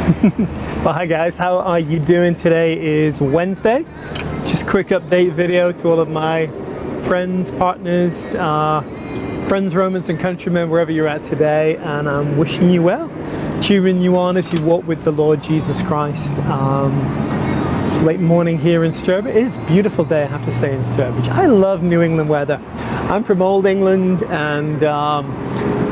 Well, hi guys, how are you doing? Today is Wednesday. Just quick update video to all of my friends, partners, friends, Romans and countrymen, wherever you're at today, and I'm wishing you well, cheering you on as you walk with the Lord Jesus Christ. It's late morning here in Sturbridge. It is a beautiful day, I have to say, in Sturbridge. I love New England weather. I'm from Old England, and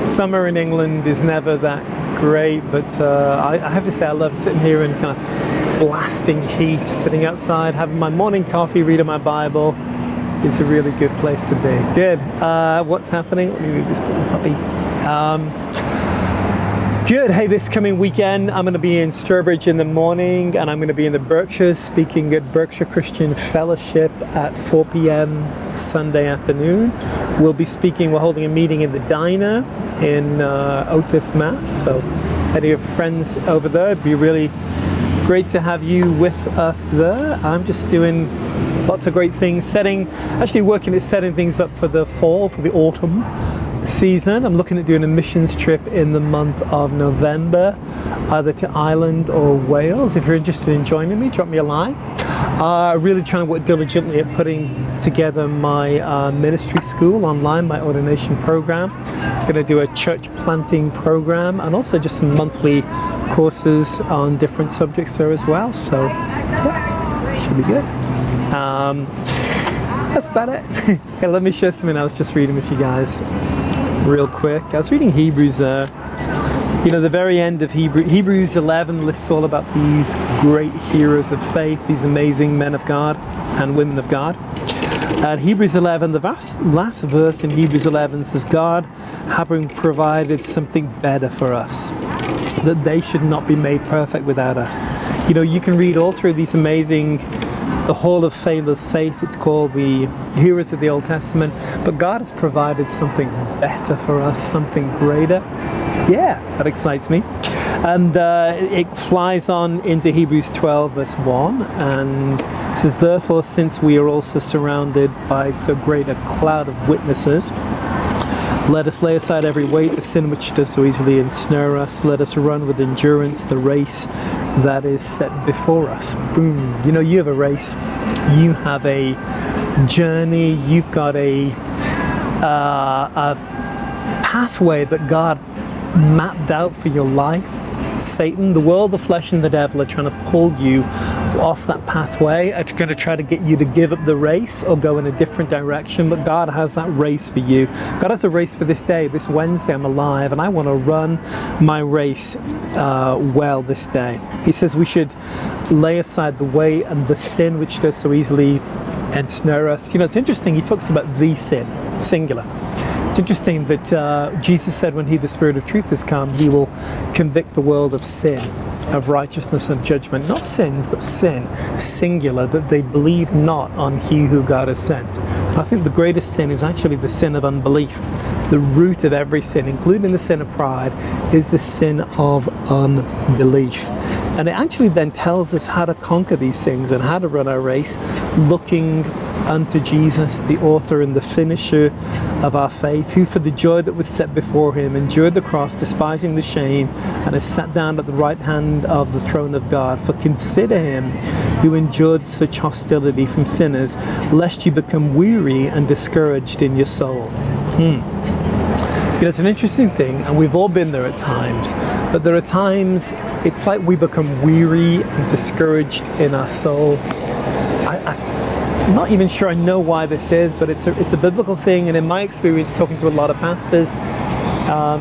summer in England is never that great, but I have to say I love sitting here in kind of blasting heat, sitting outside, having my morning coffee, reading my Bible. It's a really good place to be. Good. What's happening? Let me move this little puppy. Good. Hey, this coming weekend, I'm going to be in Sturbridge in the morning, and I'm going to be in the Berkshires speaking at Berkshire Christian Fellowship at 4 p.m. Sunday afternoon. We're holding a meeting in the diner in Otis, Mass. So any of your friends over there, it'd be really great to have you with us there. I'm just doing lots of great things, working at setting things up for the fall, for the autumn season. I'm looking at doing a missions trip in the month of November, either to Ireland or Wales. If you're interested in joining me, drop me a line. Really trying to work diligently at putting together my ministry school online, my ordination program. I'm going to do a church planting program and also just some monthly courses on different subjects there as well. So yeah, should be good. That's about it. Hey, let me share something I was just reading with you guys real quick. I was reading Hebrews there. You know, the very end of Hebrews 11 lists all about these great heroes of faith, these amazing men of God and women of God. And Hebrews 11, the last verse in Hebrews 11 says, God, having provided something better for us, that they should not be made perfect without us. You know, you can read all through these amazing, the Hall of Fame of Faith, it's called the heroes of the Old Testament, but God has provided something better for us, something greater. Yeah, that excites me. And it flies on into Hebrews 12 verse 1, and it says, therefore, since we are also surrounded by so great a cloud of witnesses, let us lay aside every weight, the sin which does so easily ensnare us. Let us run with endurance the race that is set before us. Boom. You know, you have a race. You have a journey. You've got a pathway that God mapped out for your life. Satan, the world, the flesh, and the devil are trying to pull you off that pathway. It's going to try to get you to give up the race or go in a different direction, but God has that race for you. God has a race for this day. This Wednesday I'm alive, and I want to run my race well this day. He says we should lay aside the weight and the sin which does so easily ensnare us. You know, it's interesting, he talks about the sin, singular. It's interesting that Jesus said when the Spirit of truth has come, he will convict the world of sin, of righteousness and judgment. Not sins, but sin, singular, that they believe not on he who God has sent. And I think the greatest sin is actually the sin of unbelief. The root of every sin, including the sin of pride, is the sin of unbelief. And it actually then tells us how to conquer these things and how to run our race, looking unto Jesus, the author and the finisher of our faith, who for the joy that was set before him endured the cross, despising the shame, and is sat down at the right hand of the throne of God. For consider him who endured such hostility from sinners, lest you become weary and discouraged in your soul. You know, it's an interesting thing, and we've all been there at times, but there are times it's like we become weary and discouraged in our soul. I'm not even sure I know why this is, but it's a biblical thing, and in my experience talking to a lot of pastors,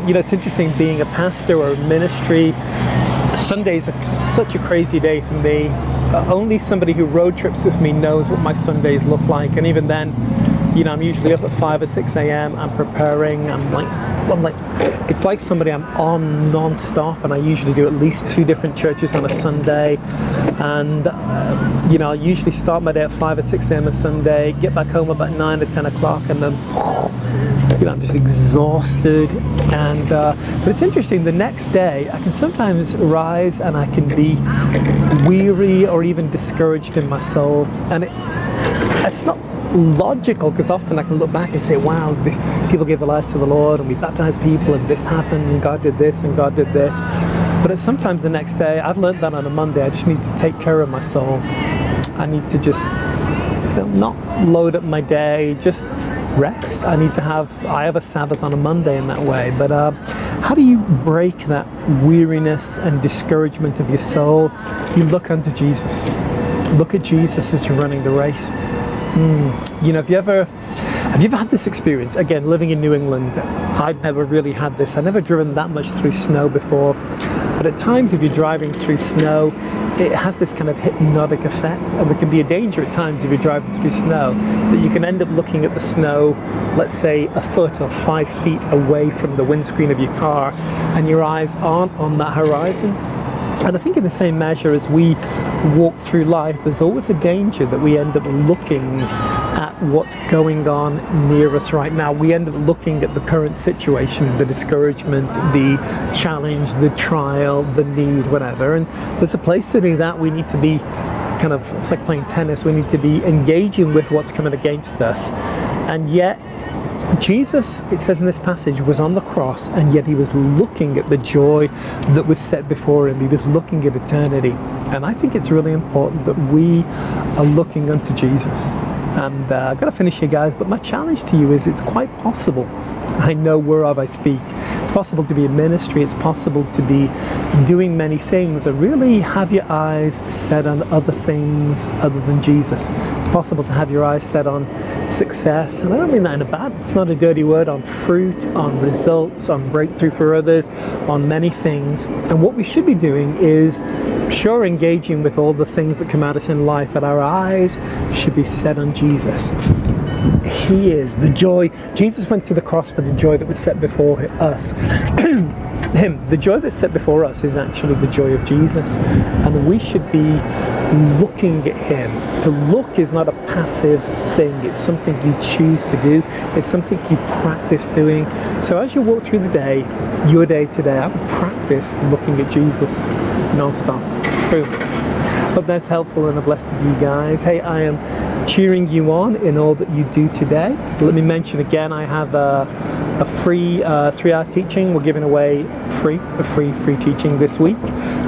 you know, it's interesting being a pastor or a ministry. Sundays are such a crazy day for me. Only somebody who road trips with me knows what my Sundays look like, and even then, you know, I'm usually up at 5 or 6 a.m. I'm preparing. I'm like, it's like somebody I'm on non-stop, and I usually do at least 2 different churches on a Sunday. And you know, I usually start my day at 5 or 6 a.m. a Sunday, get back home about 9 or 10 o'clock, and then you know, I'm just exhausted. And but it's interesting, the next day I can sometimes rise and I can be weary or even discouraged in my soul, and it's not logical, because often I can look back and say, wow, people gave their lives to the Lord and we baptized people and this happened and God did this and God did this. But sometimes the next day, I've learned that on a Monday, I just need to take care of my soul. I need to just not load up my day, just rest. I have a Sabbath on a Monday in that way. But how do you break that weariness and discouragement of your soul? You look unto Jesus. Look at Jesus as you're running the race. You know, have you ever had this experience? Again, living in New England, I'd never really had this. I've never driven that much through snow before. But at times, if you're driving through snow, it has this kind of hypnotic effect. And there can be a danger at times if you're driving through snow that you can end up looking at the snow, let's say a foot or 5 feet away from the windscreen of your car, and your eyes aren't on that horizon. And I think in the same measure as we walk through life, there's always a danger that we end up looking at what's going on near us right now. We end up looking at the current situation, the discouragement, the challenge, the trial, the need, whatever. And there's a place to do that. We need to be it's like playing tennis. We need to be engaging with what's coming against us. And yet, Jesus, it says in this passage, was on the cross, and yet he was looking at the joy that was set before him. He was looking at eternity. And I think it's really important that we are looking unto Jesus. And I've got to finish here, guys, but my challenge to you is it's quite possible. I know whereof I speak. It's possible to be in ministry. It's possible to be doing many things and really have your eyes set on other things other than Jesus. It's possible to have your eyes set on success. And I don't mean that in a bad, it's not a dirty word, on fruit, on results, on breakthrough for others, on many things. And what we should be doing is sure engaging with all the things that come at us in life, but our eyes should be set on Jesus. He is the joy. Jesus went to the cross for the joy that was set before us. The joy that's set before us is actually the joy of Jesus, and we should be looking at him. To look is not a passive thing. It's something you choose to do. It's something you practice doing. So as you walk through the day, your day today, I would practice looking at Jesus non-stop. Boom. Hope that's helpful and a blessing to you guys. Hey, I am cheering you on in all that you do today. Let me mention again, I have a free 3-hour teaching. We're giving away a free teaching this week.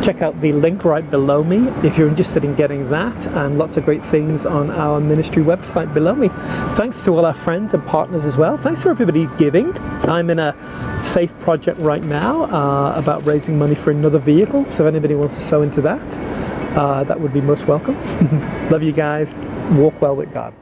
Check out the link right below me if you're interested in getting that, and lots of great things on our ministry website below me. Thanks to all our friends and partners as well. Thanks for everybody giving. I'm in a faith project right now about raising money for another vehicle, so if anybody wants to sow into that, that would be most welcome. Love you guys. Walk well with God.